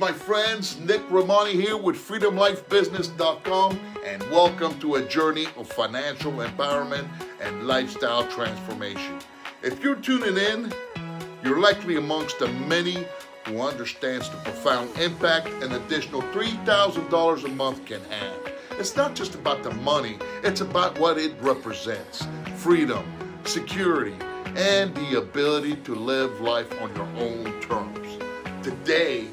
my friends. Nick Rehmani here with freedomlifebusiness.com, and welcome to a journey of financial empowerment and lifestyle transformation. If you're tuning in, you're likely amongst the many who understands the profound impact an additional $3,000 a month can have. It's not just about the money, it's about what it represents: freedom, security, and the ability to live life on your own terms. Today,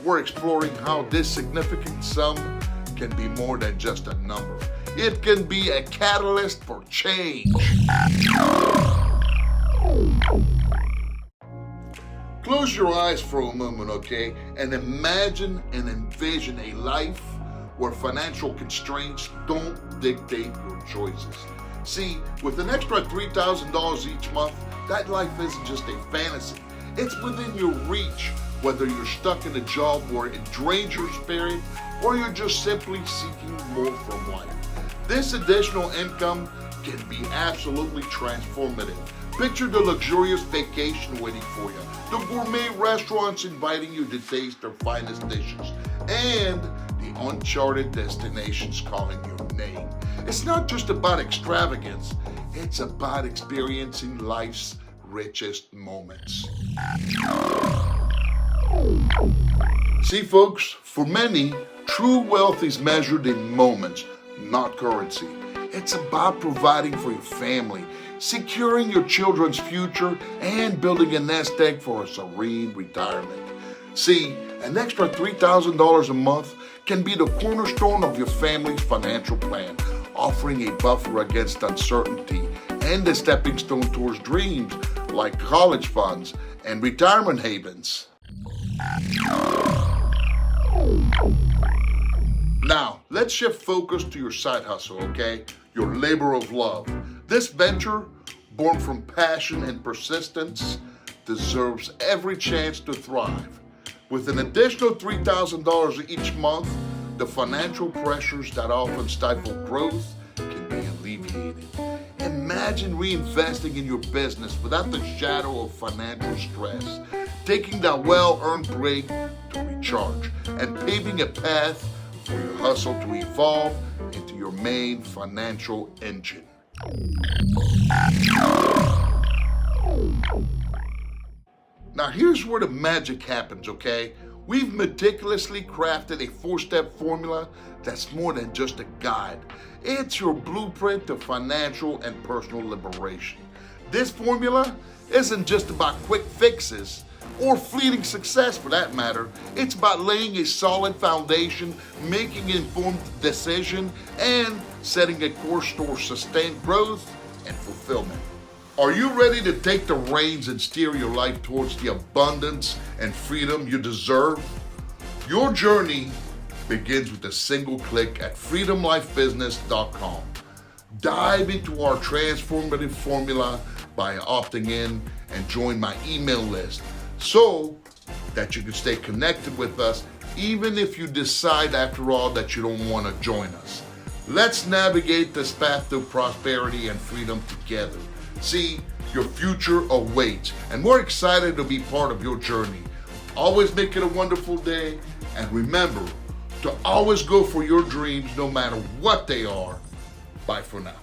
we're exploring how this significant sum can be more than just a number. It can be a catalyst for change. Close your eyes for a moment, okay? And imagine and envision a life where financial constraints don't dictate your choices. See, with an extra $3,000 each month, that life isn't just a fantasy. It's within your reach, whether you're stuck in a job where it drains your spirit or you're just simply seeking more from life. This additional income can be absolutely transformative. Picture the luxurious vacation waiting for you, the gourmet restaurants inviting you to taste their finest dishes, and the uncharted destinations calling your name. It's not just about extravagance, it's about experiencing life's richest moments. See, folks, for many, true wealth is measured in moments, not currency. It's about providing for your family, securing your children's future, and building a nest egg for a serene retirement. See, an extra $3,000 a month can be the cornerstone of your family's financial plan, offering a buffer against uncertainty and a stepping stone towards dreams like college funds and retirement havens. Now, let's shift focus to your side hustle, okay? Your labor of love. This venture, born from passion and persistence, deserves every chance to thrive. With an additional $3,000 each month, the financial pressures that often stifle growth can be alleviated. Imagine reinvesting in your business without the shadow of financial stress, taking that well-earned break to recharge, and paving a path for your hustle to evolve into your main financial engine. Now here's where the magic happens, okay? We've meticulously crafted a 4-step formula that's more than just a guide. It's your blueprint to financial and personal liberation. This formula isn't just about quick fixes or fleeting success for that matter. It's about laying a solid foundation, making informed decisions, and setting a course towards sustained growth and fulfillment. Are you ready to take the reins and steer your life towards the abundance and freedom you deserve? Your journey begins with a single click at freedomlifebusiness.com. Dive into our transformative formula by opting in and join my email list so that you can stay connected with us even if you decide after all that you don't want to join us. Let's navigate this path to prosperity and freedom together. See, your future awaits, and we're excited to be part of your journey. Always make it a wonderful day, and remember to always go for your dreams no matter what they are. Bye for now.